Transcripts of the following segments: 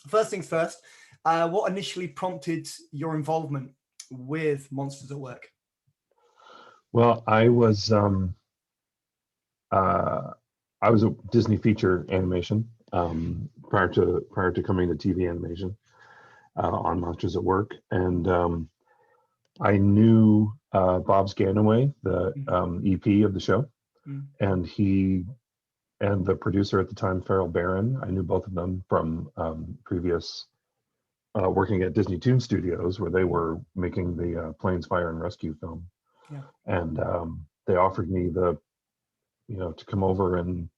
First things first, what initially prompted your involvement with Monsters at Work? Well, I was a Disney feature animation prior to coming to TV animation on Monsters at Work, and I knew Bob Scanaway, the EP of the show, and he and the producer at the time, Farrell Barron. I knew both of them from previous working at Disney Toon Studios, where they were making the Planes, Fire, and Rescue film, and they offered me to come over and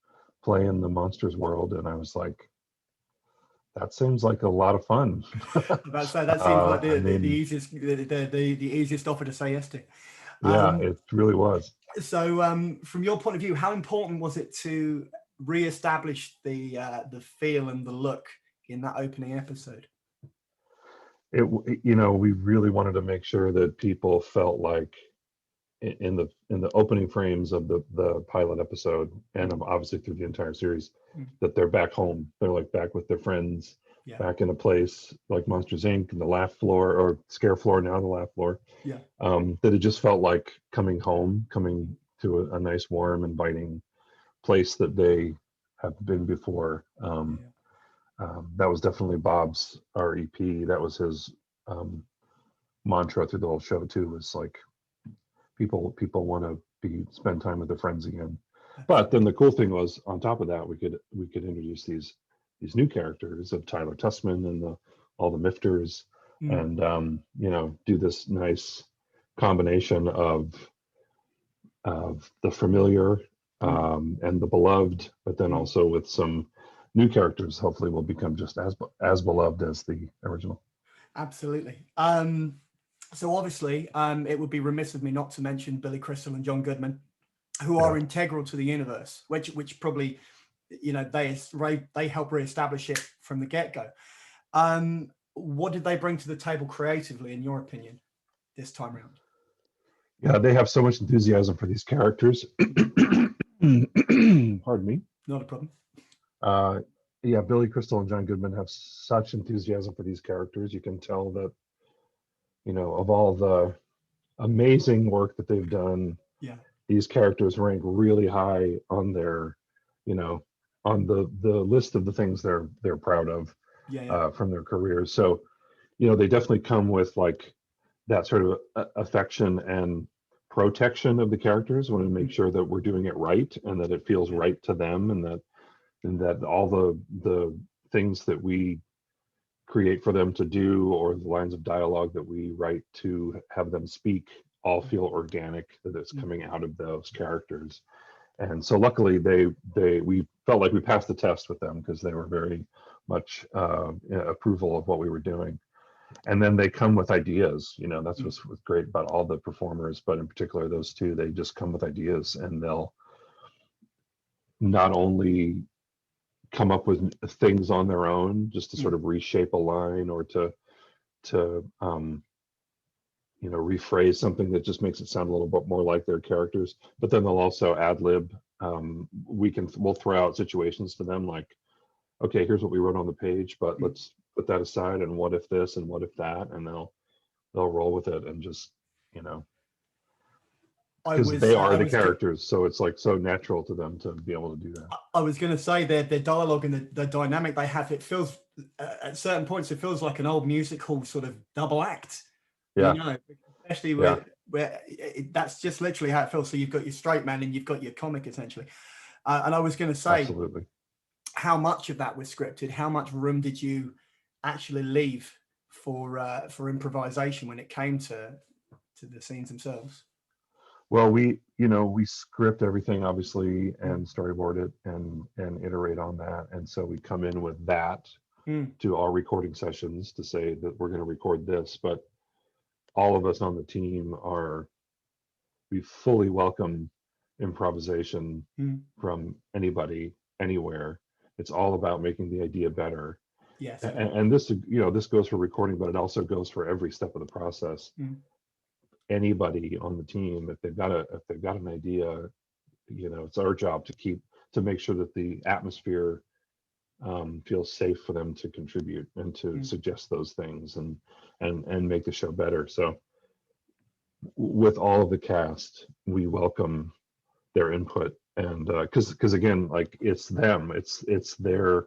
play in the Monsters world, and I was like, that seems like a lot of fun. That seems like the easiest offer to say yes to. Yeah, it really was. So, from your point of view, how important was it to re-establish the feel and the look in that opening episode? We really wanted to make sure that people felt like in the opening frames of the pilot episode, and obviously through the entire series, that they're back home. They're like back with their friends, back in a place like Monsters Inc. and the laugh floor, or Scare Floor, now the laugh floor. That it just felt like coming home, coming to a nice, warm, inviting place that they have been before. That was definitely Bob's REP. That was his mantra through the whole show too. Was like, people want to spend time with their friends again. But then the cool thing was, on top of that, we could introduce these new characters of Tylor Tuskmon and all the mifters, and do this nice combination of the familiar and the beloved, but then also with some new characters. Hopefully, will become just as beloved as the original. Absolutely. So obviously, it would be remiss of me not to mention Billy Crystal and John Goodman, who are integral to the universe, which probably, they help reestablish it from the get-go. What did they bring to the table creatively, in your opinion, this time around? Yeah, they have so much enthusiasm for these characters. Pardon me. Not a problem. Billy Crystal and John Goodman have such enthusiasm for these characters. You can tell that, of all the amazing work that they've done, these characters rank really high on their, on the list of the things they're proud of from their careers. So, they definitely come with like that sort of affection and protection of the characters. Want to make sure that we're doing it right and that it feels right to them, and that all the things that we create for them to do, or the lines of dialogue that we write to have them speak, all feel organic, that it's coming out of those characters. And so luckily we felt like we passed the test with them, because they were very much approval of what we were doing. And then they come with ideas. That's what's great about all the performers, but in particular those two. They just come with ideas, and they'll not only come up with things on their own just to sort of reshape a line, or to rephrase something that just makes it sound a little bit more like their characters, but then they'll also ad lib. We'll throw out situations to them like, okay, here's what we wrote on the page, but let's put that aside, and what if this and what if that, and they'll roll with it, and just because they are the characters, so it's like so natural to them to be able to do that. I was going to say their dialogue and the dynamic they have, it feels at certain points, it feels like an old music hall sort of double act. Especially where that's just literally how it feels. So you've got your straight man and you've got your comic, essentially. And I was going to say, absolutely, how much of that was scripted? How much room did you actually leave for improvisation when it came to the scenes themselves? Well, we script everything, obviously, and storyboard it and iterate on that. And so we come in with that to our recording sessions to say that we're going to record this. But all of us on the team we fully welcome improvisation from anybody, anywhere. It's all about making the idea better. Yes. And this, this goes for recording, but it also goes for every step of the process. Anybody on the team, if they've got an idea, it's our job to make sure that the atmosphere feels safe for them to contribute and to suggest those things and make the show better. So with all of the cast, we welcome their input, and because again, like it's them, it's their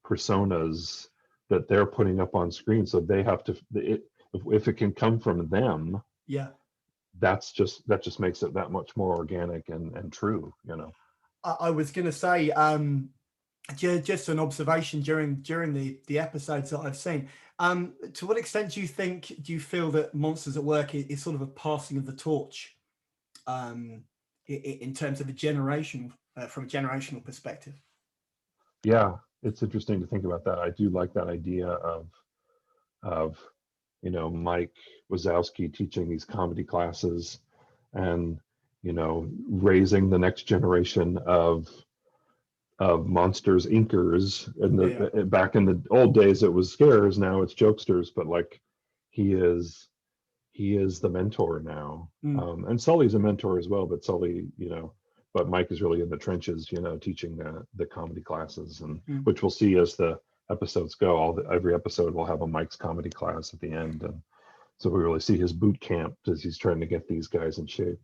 personas that they're putting up on screen, so they have to if it can come from them, that just makes it that much more organic and true, you know. I was going to say, just an observation during the episodes that I've seen. To what extent do you feel that Monsters at Work is sort of a passing of the torch, in terms of a generation, from a generational perspective? Yeah, it's interesting to think about that. I do like that idea of you know, Mike Wazowski teaching these comedy classes, and you know, raising the next generation of monsters inkers. And back in the old days it was scarers, now it's jokesters, but like he is the mentor now. And Sully's a mentor as well, but Sully, you know, but Mike is really in the trenches, you know, teaching the comedy classes, and which we'll see as the episodes go. Every episode will have a Mike's comedy class at the end, and so we really see his boot camp as he's trying to get these guys in shape.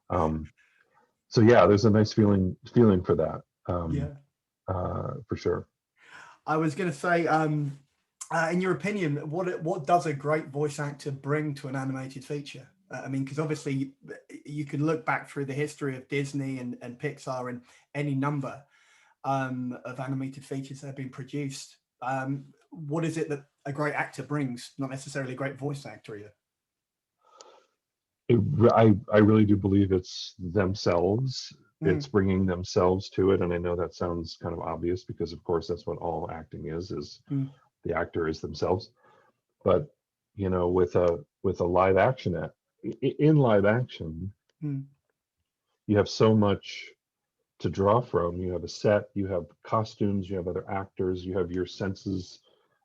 So yeah, there's a nice feeling for that. For sure. I was going to say, in your opinion, what does a great voice actor bring to an animated feature? I mean, because obviously you can look back through the history of Disney and Pixar and any number of animated features that have been produced. What is it that a great actor brings? Not necessarily a great voice actor either. I really do believe it's themselves. It's bringing themselves to it, and I know that sounds kind of obvious because, of course, that's what all acting is the actor is themselves. But you know, with a live action in live action, you have so much to draw from. You have a set, you have costumes, you have other actors, you have your senses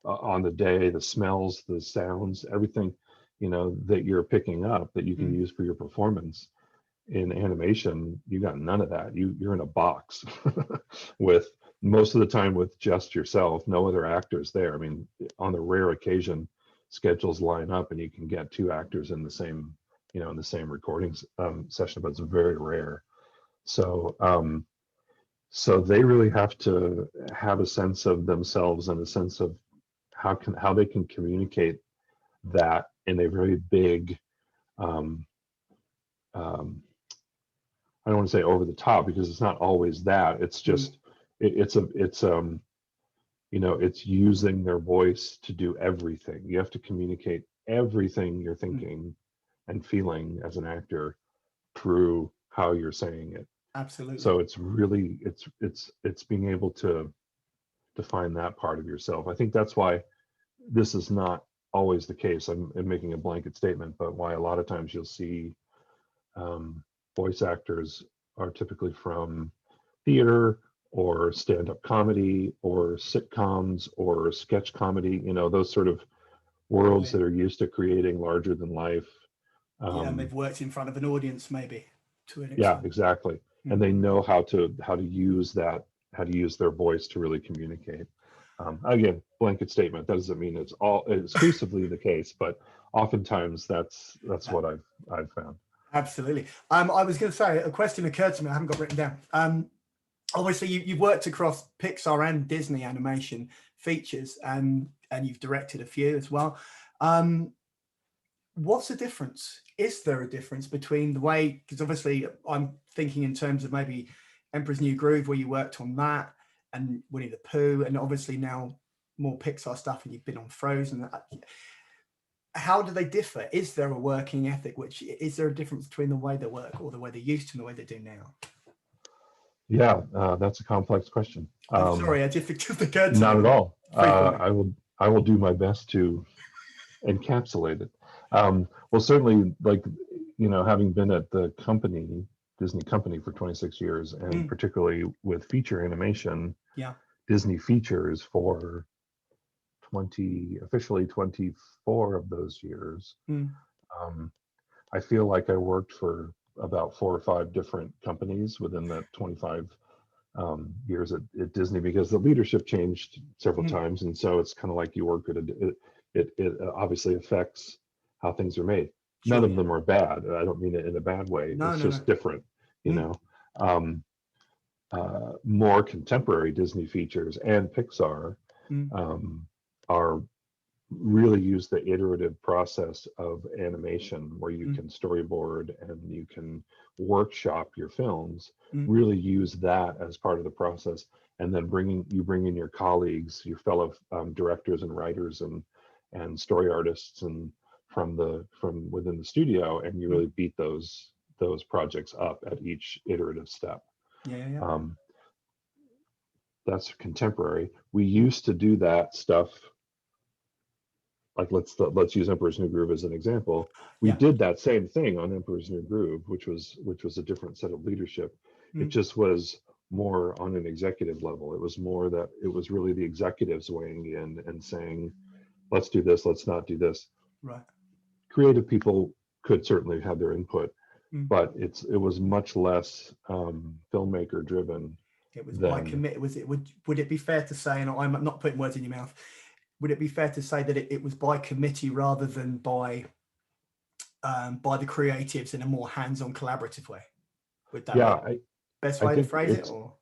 on the day, the smells, the sounds, everything, you know, that you're picking up that you can use for your performance. In animation, you got none of that. You're in a box with most of the time with just yourself, no other actors there. I mean, on the rare occasion schedules line up and you can get two actors in the same, you know, in the same recording session, but it's very rare. So so they really have to have a sense of themselves and a sense of how they can communicate that in a very big I don't want to say over the top, because it's not always that. It's just it's you know, it's using their voice to do everything. You have to communicate everything you're thinking and feeling as an actor through how you're saying it. Absolutely. So it's really it's being able to define that part of yourself. I think that's why this is not always the case. I'm making a blanket statement, but why a lot of times you'll see voice actors are typically from theater or stand-up comedy or sitcoms or sketch comedy, you know, those sort of worlds that are used to creating larger than life. And they've worked in front of an audience maybe to an extent. Yeah, exactly. And they know how to use that, how to use their voice to really communicate. Again, blanket statement. That doesn't mean it's all exclusively the case, but oftentimes that's what I've found. Absolutely. I was going to say, a question occurred to me, I haven't got written down. Obviously, you've worked across Pixar and Disney animation features, and you've directed a few as well. What's the difference? Is there a difference between the way, because obviously I'm thinking in terms of maybe Emperor's New Groove, where you worked on that, and Winnie the Pooh, and obviously now more Pixar stuff, and you've been on Frozen. How do they differ? Is there a working ethic? Is there a difference between the way they work or the way they used to and the way they do now? Yeah, that's a complex question. I'm sorry, I just occurred to not me. at all. I will do my best to encapsulate it. Well, certainly, like, you know, having been at the company, Disney company, for 26 years, and particularly with feature animation, Disney features for officially 24 of those years. I feel like I worked for about 4 or 5 different companies within that 25 years at Disney, because the leadership changed several times, and so it's kind of like you work at it obviously affects how things are made. None of them are bad. I don't mean it in a bad way. It's just different, you know. More contemporary Disney features and Pixar are really use the iterative process of animation, where you can storyboard and you can workshop your films, really use that as part of the process, and then bring in your colleagues, your fellow directors and writers and story artists and from within the studio, and you really beat those projects up at each iterative step. That's contemporary. We used to do that stuff, like let's use Emperor's New Groove as an example. We did that same thing on Emperor's New Groove, which was a different set of leadership. It just was more on an executive level. It was more that it was really the executives weighing in and saying, let's do this, let's not do this. Right. Creative people could certainly have their input, but it was much less filmmaker driven. It was by commit. Would it be fair to say, and I'm not putting words in your mouth, would it be fair to say that it was by committee rather than by the creatives in a more hands-on collaborative way? Would that be best way to phrase it? Or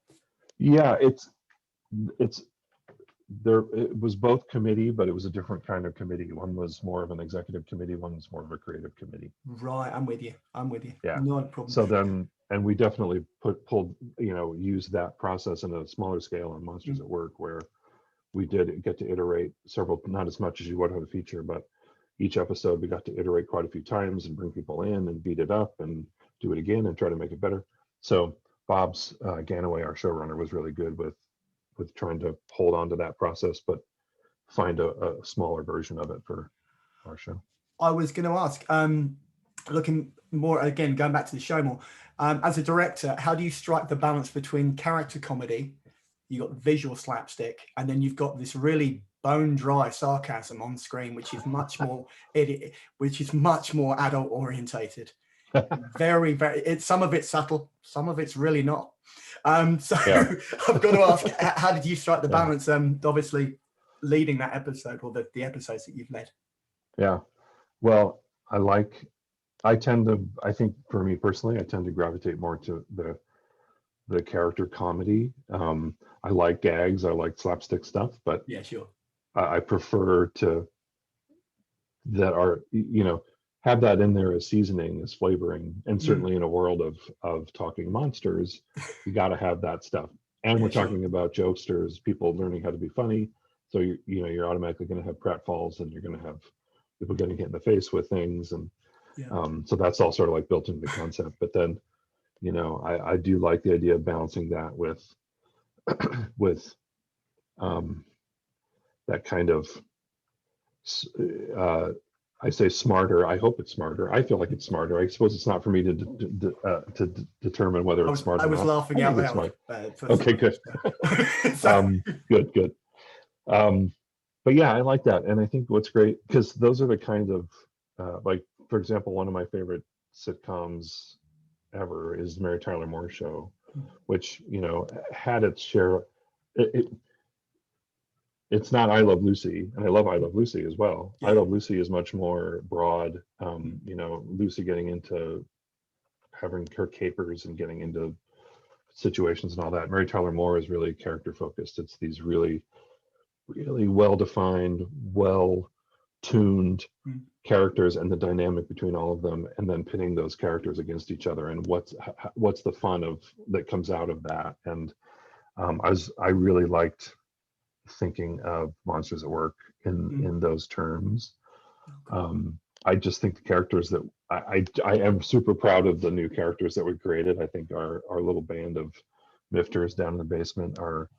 it was both committee, but it was a different kind of committee. One was more of an executive committee, one was more of a creative committee. Right, I'm with you. Yeah, no problem. So then, and we definitely used that process on a smaller scale on Monsters at Work, where we did get to iterate several, not as much as you would on a feature, but each episode we got to iterate quite a few times and bring people in and beat it up and do it again and try to make it better. So Bob's Ganaway, our showrunner, was really good with trying to hold on to that process, but find a smaller version of it for our show. I was going to ask, looking more, again, going back to the show more, as a director, how do you strike the balance between character comedy, you got visual slapstick, and then you've got this really bone dry sarcasm on screen, which is much more adult orientated. Very, very, some of it's subtle, some of it's really not. I've got to ask, how did you strike the balance? Obviously leading that episode, or the episodes that you've led. Yeah, well, I think for me personally, I tend to gravitate more to the character comedy. I like gags, I like slapstick stuff, but yeah, sure. I prefer to have that in there as seasoning, as flavoring, and certainly in a world of talking monsters, you got to have that stuff. And we're talking about jokesters, people learning how to be funny, so you're automatically going to have pratfalls, and you're going to have people getting hit in the face with things, and so that's all sort of like built into the concept. But then I do like the idea of balancing that with that kind of I say smarter. I hope it's smarter. I feel like it's smarter. I suppose it's not for me to determine whether it's smart or not. I was laughing out loud. Okay, good. Good. But yeah, I like that, and I think what's great, because those are the kinds of like, for example, one of my favorite sitcoms ever is Mary Tyler Moore Show, which had its share. It's not I Love Lucy, and I love I Love Lucy as well. I Love Lucy is much more broad. Lucy getting into having her capers and getting into situations and all that. Mary Tyler Moore is really character focused. It's these really, really well-defined, well-tuned characters and the dynamic between all of them, and then pitting those characters against each other, and what's the fun that comes out of that. And I really liked thinking of Monsters at Work in those terms. I just think the characters that I am super proud of, the new characters that we created. I think our little band of mifters down in the basement are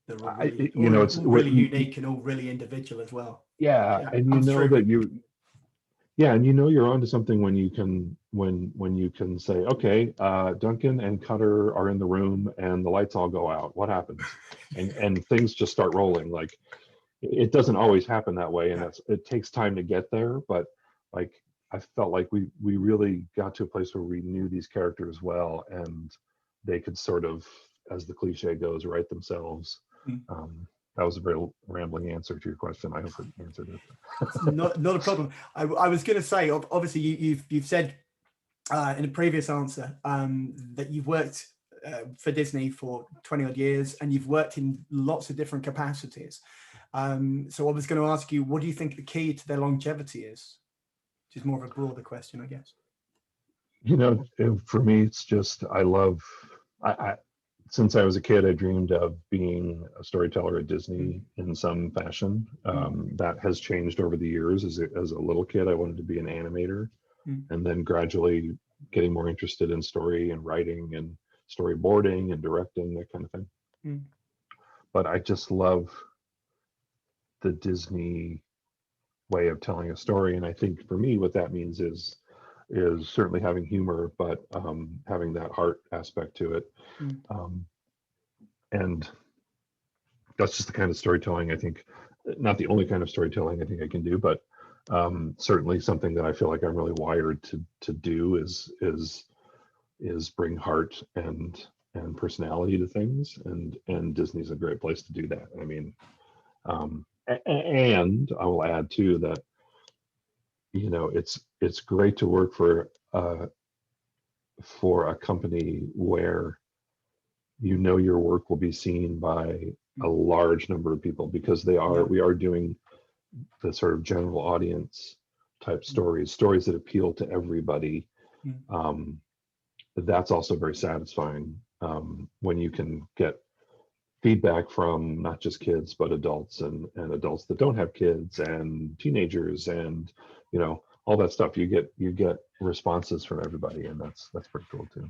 it's really unique and all really individual as well. And you're onto something when you can say, okay, Duncan and Cutter are in the room and the lights all go out. What happens? And things just start rolling. Like, it doesn't always happen that way, and it takes time to get there. But like, I felt like we really got to a place where we knew these characters well, and they could sort of, as the cliche goes, write themselves. That was a very rambling answer to your question. I hope it answered it. Not a problem. I was going to say, obviously, you've said in a previous answer that you've worked for Disney for 20 odd years, and you've worked in lots of different capacities. So I was going to ask you, what do you think the key to their longevity is? Which is more of a broader question, I guess. You know, for me, it's just, since I was a kid, I dreamed of being a storyteller at Disney in some fashion. That has changed over the years. As a little kid, I wanted to be an animator, and then gradually getting more interested in story and writing and storyboarding and directing, that kind of thing. But I just love the Disney way of telling a story. And I think for me, what that means is certainly having humor, but having that heart aspect to it. And that's just the kind of storytelling I think, not the only kind of storytelling I think I can do, but certainly something that I feel like I'm really wired to do is bring heart and personality to things, and Disney's a great place to do that. I mean, and I will add too that, you know, it's great to work for a company where you know your work will be seen by a large number of people, because we are doing the sort of general audience type stories that appeal to everybody. That's also very satisfying when you can get feedback from not just kids, but adults and adults that don't have kids, and teenagers, and, you know, all that stuff. You get responses from everybody, and that's pretty cool too.